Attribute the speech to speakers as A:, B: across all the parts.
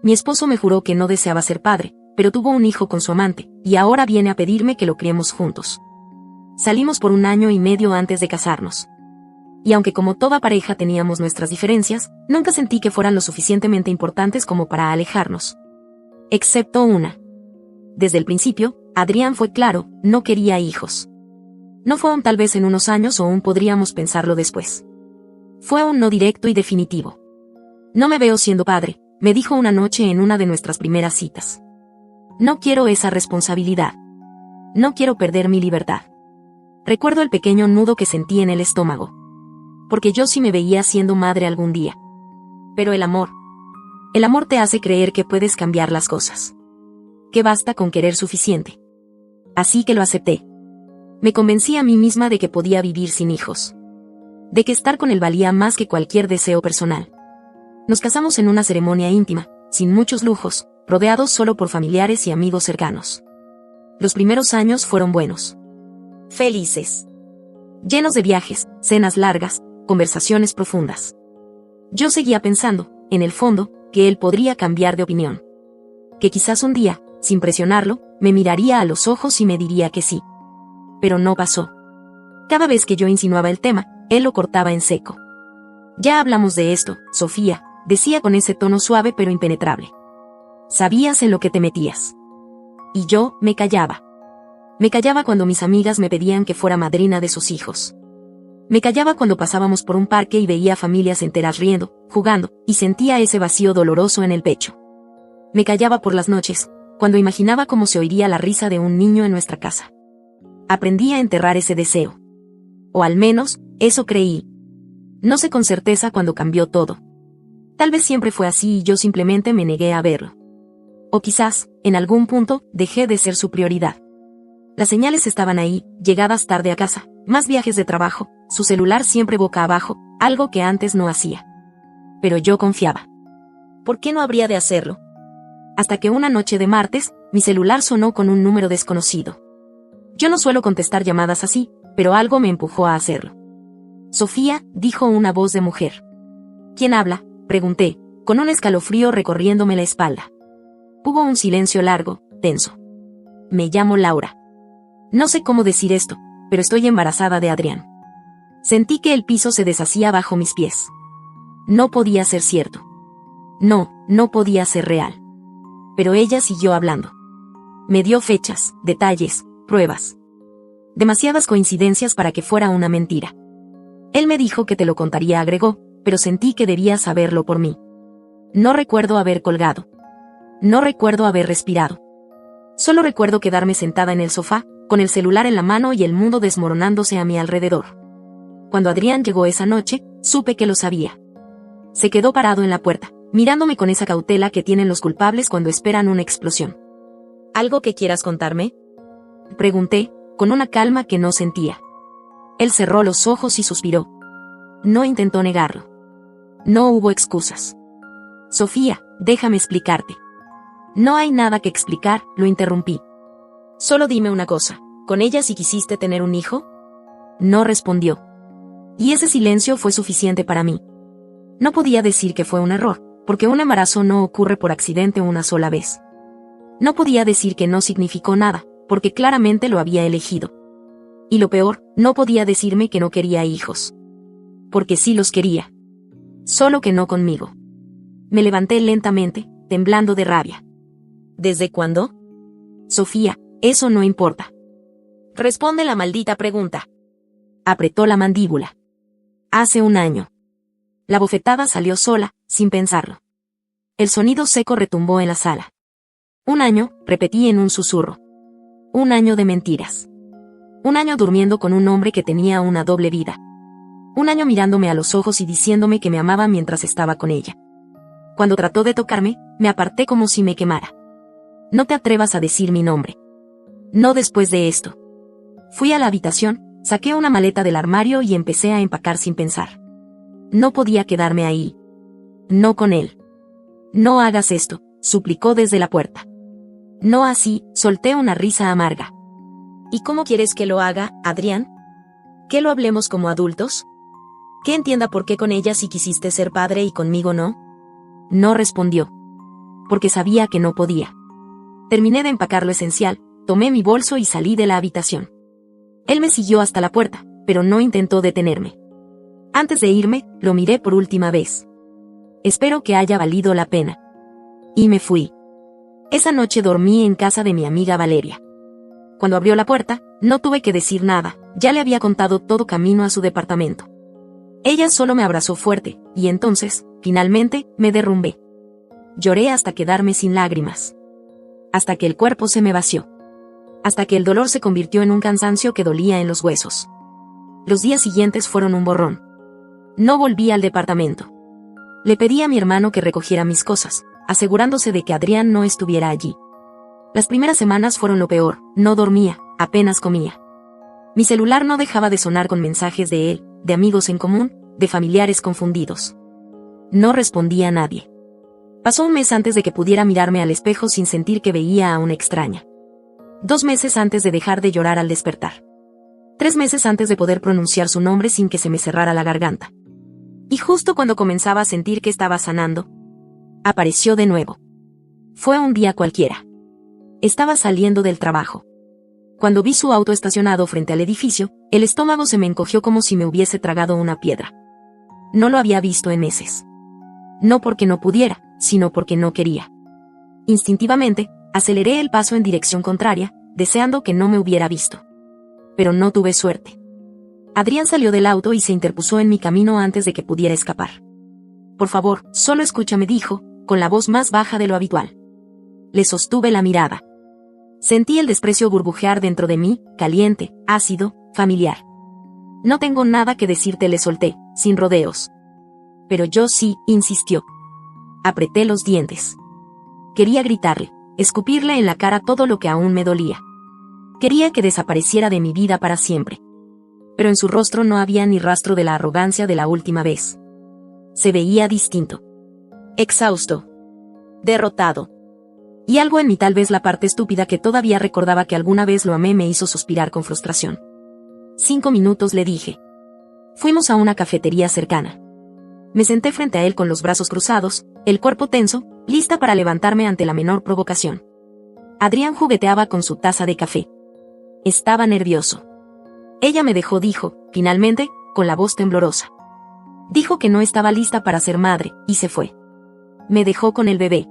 A: Mi esposo me juró que no deseaba ser padre, pero tuvo un hijo con su amante, y ahora viene a pedirme que lo criemos juntos. Salimos por 1 año y medio antes de casarnos. Y aunque como toda pareja teníamos nuestras diferencias, nunca sentí que fueran lo suficientemente importantes como para alejarnos. Excepto una. Desde el principio, Adrián fue claro, no quería hijos. No fue un tal vez en unos años o aún podríamos pensarlo después. Fue un no directo y definitivo. No me veo siendo padre, me dijo una noche en una de nuestras primeras citas. No quiero esa responsabilidad. No quiero perder mi libertad. Recuerdo el pequeño nudo que sentí en el estómago. Porque yo sí me veía siendo madre algún día. Pero el amor te hace creer que puedes cambiar las cosas. Que basta con querer suficiente. Así que lo acepté. Me convencí a mí misma de que podía vivir sin hijos. De que estar con él valía más que cualquier deseo personal. Nos casamos en una ceremonia íntima, sin muchos lujos, rodeados solo por familiares y amigos cercanos. Los primeros años fueron buenos. Felices. Llenos de viajes, cenas largas, conversaciones profundas. Yo seguía pensando, en el fondo, que él podría cambiar de opinión. Que quizás un día, sin presionarlo, me miraría a los ojos y me diría que sí. Pero no pasó. Cada vez que yo insinuaba el tema, él lo cortaba en seco. Ya hablamos de esto, Sofía, decía con ese tono suave pero impenetrable. Sabías en lo que te metías. Y yo, me callaba. Me callaba cuando mis amigas me pedían que fuera madrina de sus hijos. Me callaba cuando pasábamos por un parque y veía familias enteras riendo, jugando, y sentía ese vacío doloroso en el pecho. Me callaba por las noches, cuando imaginaba cómo se oiría la risa de un niño en nuestra casa. Aprendí a enterrar ese deseo. O al menos, eso creí. No sé con certeza cuándo cambió todo. Tal vez siempre fue así y yo simplemente me negué a verlo. O quizás, en algún punto, dejé de ser su prioridad. Las señales estaban ahí, llegadas tarde a casa, más viajes de trabajo, su celular siempre boca abajo, algo que antes no hacía. Pero yo confiaba. ¿Por qué no habría de hacerlo? Hasta que una noche de martes, mi celular sonó con un número desconocido. Yo no suelo contestar llamadas así, pero algo me empujó a hacerlo. Sofía, dijo una voz de mujer. ¿Quién habla?, pregunté, con un escalofrío recorriéndome la espalda. Hubo un silencio largo, tenso. Me llamo Laura. No sé cómo decir esto, pero estoy embarazada de Adrián. Sentí que el piso se deshacía bajo mis pies. No podía ser cierto. No podía ser real. Pero ella siguió hablando. Me dio fechas, detalles, pruebas. Demasiadas coincidencias para que fuera una mentira. Él me dijo que te lo contaría, agregó, pero sentí que debía saberlo por mí. No recuerdo haber colgado. No recuerdo haber respirado. Solo recuerdo quedarme sentada en el sofá, con el celular en la mano y el mundo desmoronándose a mi alrededor. Cuando Adrián llegó esa noche, supe que lo sabía. Se quedó parado en la puerta, mirándome con esa cautela que tienen los culpables cuando esperan una explosión. ¿Algo que quieras contarme?, pregunté, con una calma que no sentía. Él cerró los ojos y suspiró. No intentó negarlo. No hubo excusas. Sofía, déjame explicarte. No hay nada que explicar, lo interrumpí. Solo dime una cosa, ¿con ella sí quisiste tener un hijo? No respondió. Y ese silencio fue suficiente para mí. No podía decir que fue un error, porque un embarazo no ocurre por accidente una sola vez. No podía decir que no significó nada, porque claramente lo había elegido. Y lo peor, no podía decirme que no quería hijos. Porque sí los quería. Solo que no conmigo. Me levanté lentamente, temblando de rabia. ¿Desde cuándo? Sofía, eso no importa. Responde la maldita pregunta. Apretó la mandíbula. Hace 1 año. La bofetada salió sola, sin pensarlo. El sonido seco retumbó en la sala. 1 año, repetí en un susurro. 1 año de mentiras. 1 año durmiendo con un hombre que tenía una doble vida. 1 año mirándome a los ojos y diciéndome que me amaba mientras estaba con ella. Cuando trató de tocarme, me aparté como si me quemara. No te atrevas a decir mi nombre. No después de esto. Fui a la habitación, saqué una maleta del armario y empecé a empacar sin pensar. No podía quedarme ahí. No con él. No hagas esto, suplicó desde la puerta. No así, solté una risa amarga. ¿Y cómo quieres que lo haga, Adrián? ¿Que lo hablemos como adultos? ¿Que entienda por qué con ella sí quisiste ser padre y conmigo no? No respondió. porque sabía que no podía. Terminé de empacar lo esencial, tomé mi bolso y salí de la habitación. Él me siguió hasta la puerta, pero no intentó detenerme. Antes de irme, lo miré por última vez. Espero que haya valido la pena. Y me fui. Esa noche dormí en casa de mi amiga Valeria. Cuando abrió la puerta, no tuve que decir nada, ya le había contado todo camino a su departamento. Ella solo me abrazó fuerte, y entonces, finalmente, me derrumbé. Lloré hasta quedarme sin lágrimas. Hasta que el cuerpo se me vació. Hasta que el dolor se convirtió en un cansancio que dolía en los huesos. Los días siguientes fueron un borrón. No volví al departamento. Le pedí a mi hermano que recogiera mis cosas, asegurándose de que Adrián no estuviera allí. Las primeras semanas fueron lo peor, no dormía, apenas comía. Mi celular no dejaba de sonar con mensajes de él, de amigos en común, de familiares confundidos. No respondía a nadie. Pasó un mes antes de que pudiera mirarme al espejo sin sentir que veía a una extraña. 2 meses antes de dejar de llorar al despertar. 3 meses antes de poder pronunciar su nombre sin que se me cerrara la garganta. Y justo cuando comenzaba a sentir que estaba sanando, apareció de nuevo. Fue un día cualquiera. Estaba saliendo del trabajo. Cuando vi su auto estacionado frente al edificio, el estómago se me encogió como si me hubiese tragado una piedra. No lo había visto en meses. No porque no pudiera, sino porque no quería. Instintivamente, aceleré el paso en dirección contraria, deseando que no me hubiera visto. Pero no tuve suerte. Adrián salió del auto y se interpuso en mi camino antes de que pudiera escapar. Por favor, solo escúchame, dijo, con la voz más baja de lo habitual. Le sostuve la mirada. Sentí el desprecio burbujear dentro de mí, caliente, ácido, familiar. No tengo nada que decirte, le solté, sin rodeos. Pero yo sí, insistió. Apreté los dientes. Quería gritarle, escupirle en la cara todo lo que aún me dolía. Quería que desapareciera de mi vida para siempre. Pero en su rostro no había ni rastro de la arrogancia de la última vez. Se veía distinto. Exhausto. Derrotado. Y algo en mí, tal vez la parte estúpida que todavía recordaba que alguna vez lo amé, me hizo suspirar con frustración. 5 minutos, le dije. Fuimos a una cafetería cercana. Me senté frente a él con los brazos cruzados, el cuerpo tenso, lista para levantarme ante la menor provocación. Adrián jugueteaba con su taza de café. Estaba nervioso. Ella me dejó, dijo, finalmente, con la voz temblorosa. Dijo que no estaba lista para ser madre, y se fue. Me dejó con el bebé.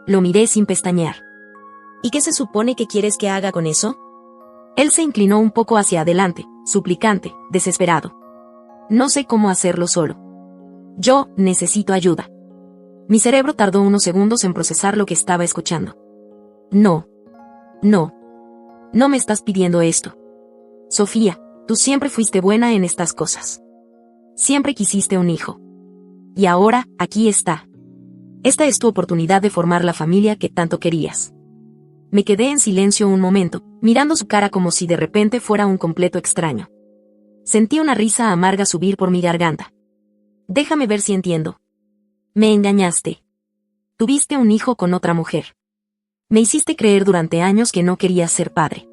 A: Lo miré sin pestañear. ¿Y qué se supone que quieres que haga con eso? Él se inclinó un poco hacia adelante, suplicante, desesperado. No sé cómo hacerlo solo. Yo necesito ayuda. Mi cerebro tardó unos segundos en procesar lo que estaba escuchando. No. No. No me estás pidiendo esto. Sofía, tú siempre fuiste buena en estas cosas. Siempre quisiste un hijo. Y ahora, aquí está. Esta es tu oportunidad de formar la familia que tanto querías. Me quedé en silencio un momento, mirando su cara como si de repente fuera un completo extraño. Sentí una risa amarga subir por mi garganta. Déjame ver si entiendo. Me engañaste. Tuviste un hijo con otra mujer. Me hiciste creer durante años que no querías ser padre.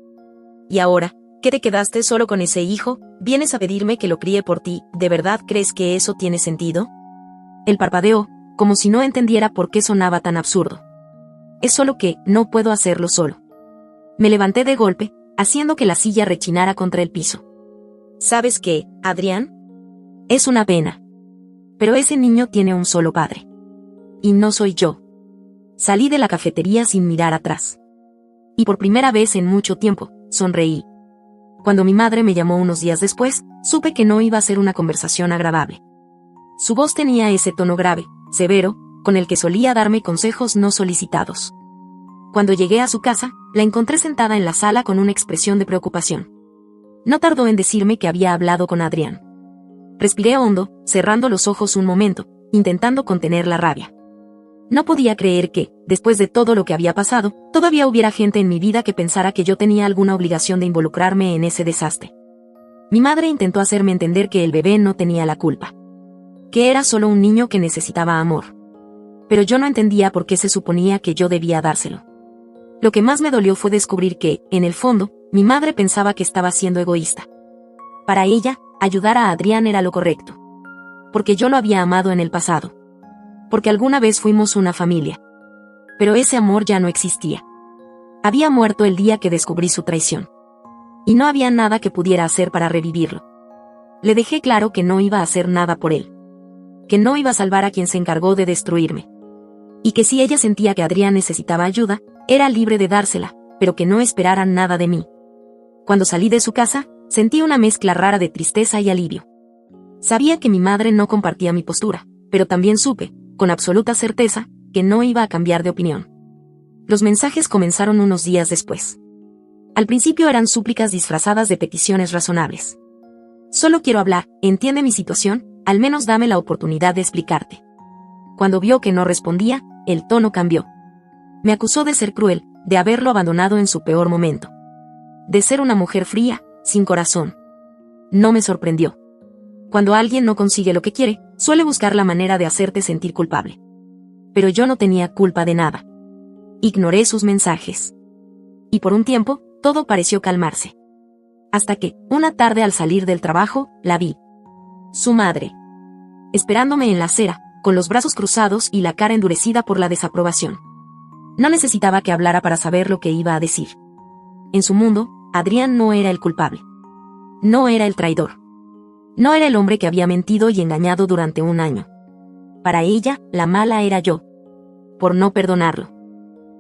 A: Y ahora, ¿qué te quedaste solo con ese hijo? ¿Vienes a pedirme que lo críe por ti? ¿De verdad crees que eso tiene sentido? Él parpadeó, como si no entendiera por qué sonaba tan absurdo. Es solo que, no puedo hacerlo solo. Me levanté de golpe, haciendo que la silla rechinara contra el piso. ¿Sabes qué, Adrián? Es una pena. Pero ese niño tiene un solo padre. Y no soy yo. Salí de la cafetería sin mirar atrás. Y por primera vez en mucho tiempo, sonreí. Cuando mi madre me llamó unos días después, supe que no iba a ser una conversación agradable. Su voz tenía ese tono grave, severo, con el que solía darme consejos no solicitados. Cuando llegué a su casa, la encontré sentada en la sala con una expresión de preocupación. No tardó en decirme que había hablado con Adrián. Respiré hondo, cerrando los ojos un momento, intentando contener la rabia. No podía creer que, después de todo lo que había pasado, todavía hubiera gente en mi vida que pensara que yo tenía alguna obligación de involucrarme en ese desastre. Mi madre intentó hacerme entender que el bebé no tenía la culpa. Que era solo un niño que necesitaba amor. Pero yo no entendía por qué se suponía que yo debía dárselo. Lo que más me dolió fue descubrir que, en el fondo, mi madre pensaba que estaba siendo egoísta. Para ella, ayudar a Adrián era lo correcto. Porque yo lo había amado en el pasado. Porque alguna vez fuimos una familia. Pero ese amor ya no existía. Había muerto el día que descubrí su traición. Y no había nada que pudiera hacer para revivirlo. Le dejé claro que no iba a hacer nada por él. Que no iba a salvar a quien se encargó de destruirme. Y que si ella sentía que Adrián necesitaba ayuda, era libre de dársela, pero que no esperara nada de mí. Cuando salí de su casa, sentí una mezcla rara de tristeza y alivio. Sabía que mi madre no compartía mi postura, pero también supe, con absoluta certeza, que no iba a cambiar de opinión. Los mensajes comenzaron unos días después. Al principio eran súplicas disfrazadas de peticiones razonables. Solo quiero hablar, entiende mi situación, al menos dame la oportunidad de explicarte. Cuando vio que no respondía, el tono cambió. Me acusó de ser cruel, de haberlo abandonado en su peor momento. De ser una mujer fría, sin corazón. No me sorprendió. Cuando alguien no consigue lo que quiere, suele buscar la manera de hacerte sentir culpable. Pero yo no tenía culpa de nada. Ignoré sus mensajes. Y por un tiempo, todo pareció calmarse. Hasta que, una tarde al salir del trabajo, la vi. Su madre. Esperándome en la acera, con los brazos cruzados y la cara endurecida por la desaprobación. No necesitaba que hablara para saber lo que iba a decir. En su mundo, Adrián no era el culpable. No era el traidor. No era el hombre que había mentido y engañado durante un año. Para ella, la mala era yo. Por no perdonarlo.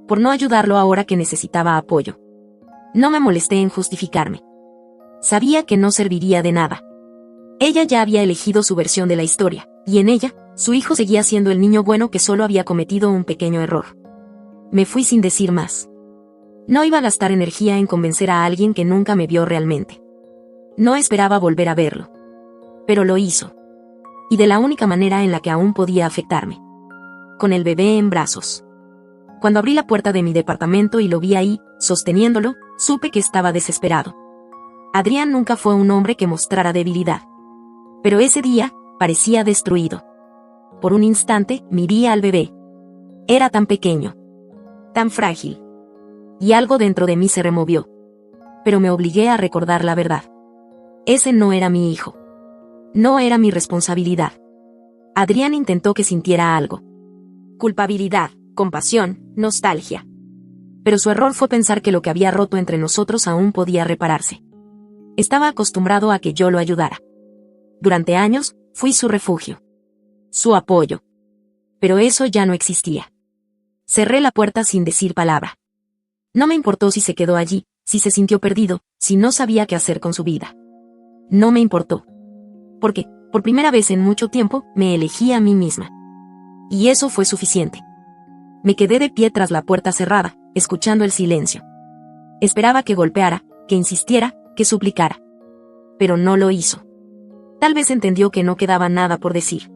A: Por no ayudarlo ahora que necesitaba apoyo. No me molesté en justificarme. Sabía que no serviría de nada. Ella ya había elegido su versión de la historia, y en ella, su hijo seguía siendo el niño bueno que solo había cometido un pequeño error. Me fui sin decir más. No iba a gastar energía en convencer a alguien que nunca me vio realmente. No esperaba volver a verlo. Pero lo hizo. Y de la única manera en la que aún podía afectarme. Con el bebé en brazos. Cuando abrí la puerta de mi departamento y lo vi ahí, sosteniéndolo, supe que estaba desesperado. Adrián nunca fue un hombre que mostrara debilidad. Pero ese día, parecía destruido. Por un instante, miré al bebé. Era tan pequeño. Tan frágil. Y algo dentro de mí se removió. Pero me obligué a recordar la verdad. Ese no era mi hijo. No era mi responsabilidad. Adrián intentó que sintiera algo. Culpabilidad, compasión, nostalgia. Pero su error fue pensar que lo que había roto entre nosotros aún podía repararse. Estaba acostumbrado a que yo lo ayudara. Durante años, fui su refugio. Su apoyo. Pero eso ya no existía. Cerré la puerta sin decir palabra. No me importó si se quedó allí, si se sintió perdido, si no sabía qué hacer con su vida. No me importó. Porque, por primera vez en mucho tiempo, me elegí a mí misma. Y eso fue suficiente. Me quedé de pie tras la puerta cerrada, escuchando el silencio. Esperaba que golpeara, que insistiera, que suplicara. Pero no lo hizo. Tal vez entendió que no quedaba nada por decir.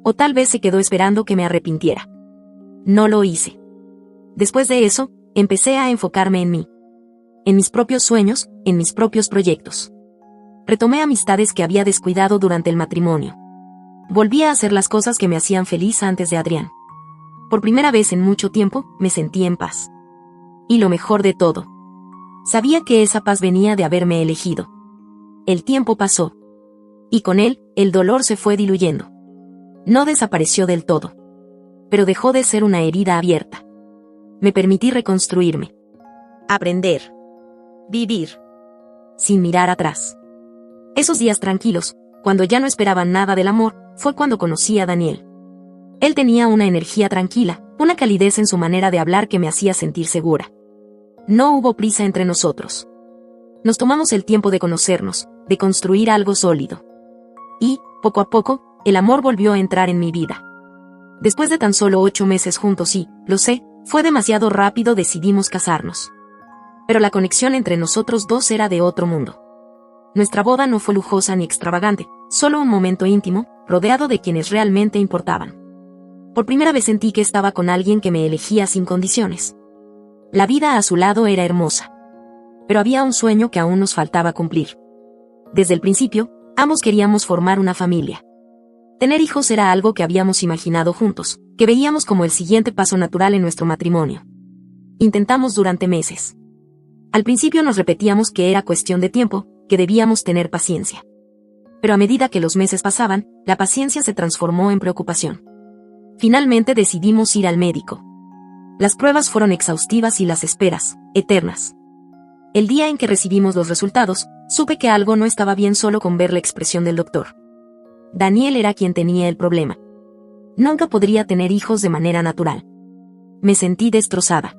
A: O tal vez se quedó esperando que me arrepintiera. No lo hice. Después de eso, empecé a enfocarme en mí. En mis propios sueños, en mis propios proyectos. Retomé amistades que había descuidado durante el matrimonio. Volví a hacer las cosas que me hacían feliz antes de Adrián. Por primera vez en mucho tiempo, me sentí en paz. Y lo mejor de todo. Sabía que esa paz venía de haberme elegido. El tiempo pasó. Y con él, el dolor se fue diluyendo. No desapareció del todo. Pero dejó de ser una herida abierta. Me permití reconstruirme. Aprender. Vivir. Sin mirar atrás. Esos días tranquilos, cuando ya no esperaba nada del amor, fue cuando conocí a Daniel. Él tenía una energía tranquila, una calidez en su manera de hablar que me hacía sentir segura. No hubo prisa entre nosotros. Nos tomamos el tiempo de conocernos, de construir algo sólido. Y, poco a poco, el amor volvió a entrar en mi vida. Después de tan solo 8 meses juntos y, lo sé, fue demasiado rápido, decidimos casarnos. Pero la conexión entre nosotros dos era de otro mundo. Nuestra boda no fue lujosa ni extravagante, solo un momento íntimo, rodeado de quienes realmente importaban. Por primera vez sentí que estaba con alguien que me elegía sin condiciones. La vida a su lado era hermosa. Pero había un sueño que aún nos faltaba cumplir. Desde el principio, ambos queríamos formar una familia. Tener hijos era algo que habíamos imaginado juntos, que veíamos como el siguiente paso natural en nuestro matrimonio. Intentamos durante meses. Al principio nos repetíamos que era cuestión de tiempo, que debíamos tener paciencia. Pero a medida que los meses pasaban, la paciencia se transformó en preocupación. Finalmente decidimos ir al médico. Las pruebas fueron exhaustivas y las esperas, eternas. El día en que recibimos los resultados, supe que algo no estaba bien solo con ver la expresión del doctor. Daniel era quien tenía el problema. Nunca podría tener hijos de manera natural. Me sentí destrozada.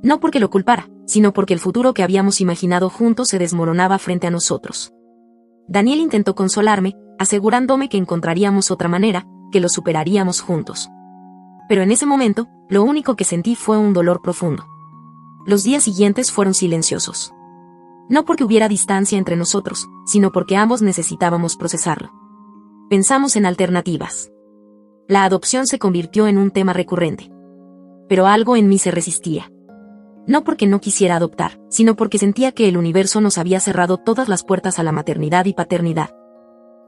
A: No porque lo culpara, sino porque el futuro que habíamos imaginado juntos se desmoronaba frente a nosotros. Daniel intentó consolarme, asegurándome que encontraríamos otra manera, que lo superaríamos juntos. Pero en ese momento, lo único que sentí fue un dolor profundo. Los días siguientes fueron silenciosos. No porque hubiera distancia entre nosotros, sino porque ambos necesitábamos procesarlo. Pensamos en alternativas. La adopción se convirtió en un tema recurrente. Pero algo en mí se resistía. No porque no quisiera adoptar, sino porque sentía que el universo nos había cerrado todas las puertas a la maternidad y paternidad.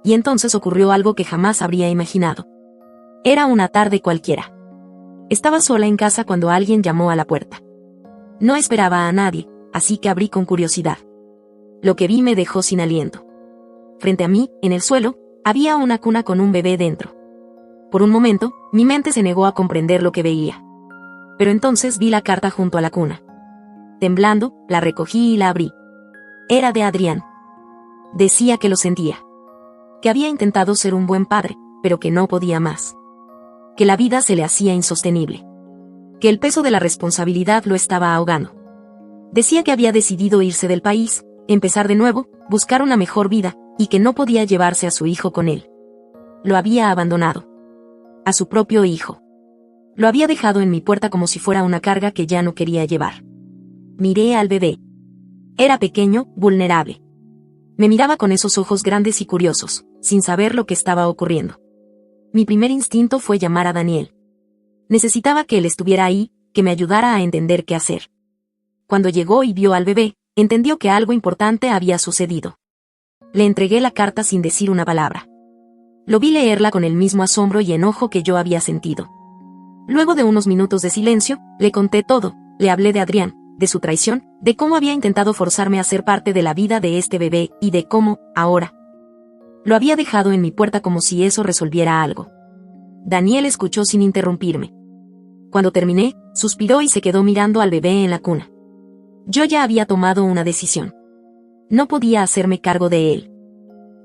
A: Y entonces ocurrió algo que jamás habría imaginado. Era una tarde cualquiera. Estaba sola en casa cuando alguien llamó a la puerta. No esperaba a nadie, así que abrí con curiosidad. Lo que vi me dejó sin aliento. Frente a mí, en el suelo, había una cuna con un bebé dentro. Por un momento, mi mente se negó a comprender lo que veía. Pero entonces vi la carta junto a la cuna. Temblando, la recogí y la abrí. Era de Adrián. Decía que lo sentía. Que había intentado ser un buen padre, pero que no podía más. Que la vida se le hacía insostenible. Que el peso de la responsabilidad lo estaba ahogando. Decía que había decidido irse del país, empezar de nuevo, buscar una mejor vida, y que no podía llevarse a su hijo con él. Lo había abandonado. A su propio hijo. Lo había dejado en mi puerta como si fuera una carga que ya no quería llevar. Miré al bebé. Era pequeño, vulnerable. Me miraba con esos ojos grandes y curiosos, sin saber lo que estaba ocurriendo. Mi primer instinto fue llamar a Daniel. Necesitaba que él estuviera ahí, que me ayudara a entender qué hacer. Cuando llegó y vio al bebé, entendió que algo importante había sucedido. Le entregué la carta sin decir una palabra. Lo vi leerla con el mismo asombro y enojo que yo había sentido. Luego de unos minutos de silencio, le conté todo, le hablé de Adrián, de su traición, de cómo había intentado forzarme a ser parte de la vida de este bebé, y de cómo, ahora, lo había dejado en mi puerta como si eso resolviera algo. Daniel escuchó sin interrumpirme. Cuando terminé, suspiró y se quedó mirando al bebé en la cuna. Yo ya había tomado una decisión. No podía hacerme cargo de él.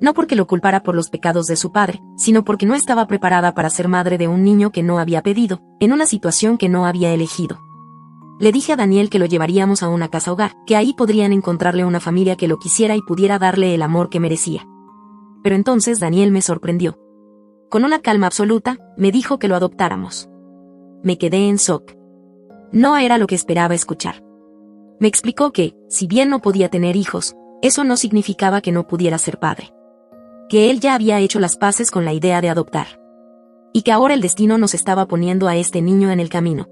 A: No porque lo culpara por los pecados de su padre, sino porque no estaba preparada para ser madre de un niño que no había pedido, en una situación que no había elegido. Le dije a Daniel que lo llevaríamos a una casa hogar, que ahí podrían encontrarle una familia que lo quisiera y pudiera darle el amor que merecía. Pero entonces Daniel me sorprendió. Con una calma absoluta, me dijo que lo adoptáramos. Me quedé en shock. No era lo que esperaba escuchar. Me explicó que, si bien no podía tener hijos, eso no significaba que no pudiera ser padre. Que él ya había hecho las paces con la idea de adoptar. Y que ahora el destino nos estaba poniendo a este niño en el camino.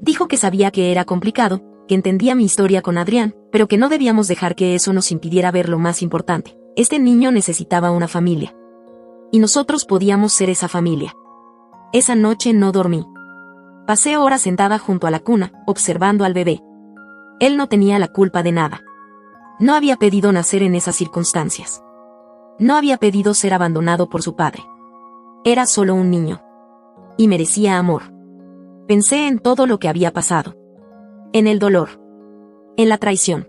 A: Dijo que sabía que era complicado, que entendía mi historia con Adrián, pero que no debíamos dejar que eso nos impidiera ver lo más importante. Este niño necesitaba una familia. Y nosotros podíamos ser esa familia. Esa noche no dormí. Pasé horas sentada junto a la cuna, observando al bebé. Él no tenía la culpa de nada. No había pedido nacer en esas circunstancias. No había pedido ser abandonado por su padre. Era solo un niño. Y merecía amor. Pensé en todo lo que había pasado. En el dolor. En la traición.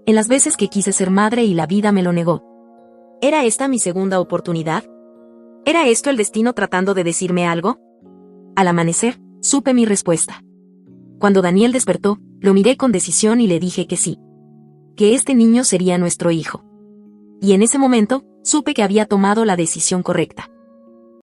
A: En las veces que quise ser madre y la vida me lo negó. ¿Era esta mi segunda oportunidad? ¿Era esto el destino tratando de decirme algo? Al amanecer, supe mi respuesta. Cuando Daniel despertó, lo miré con decisión y le dije que sí. Que este niño sería nuestro hijo. Y en ese momento, supe que había tomado la decisión correcta.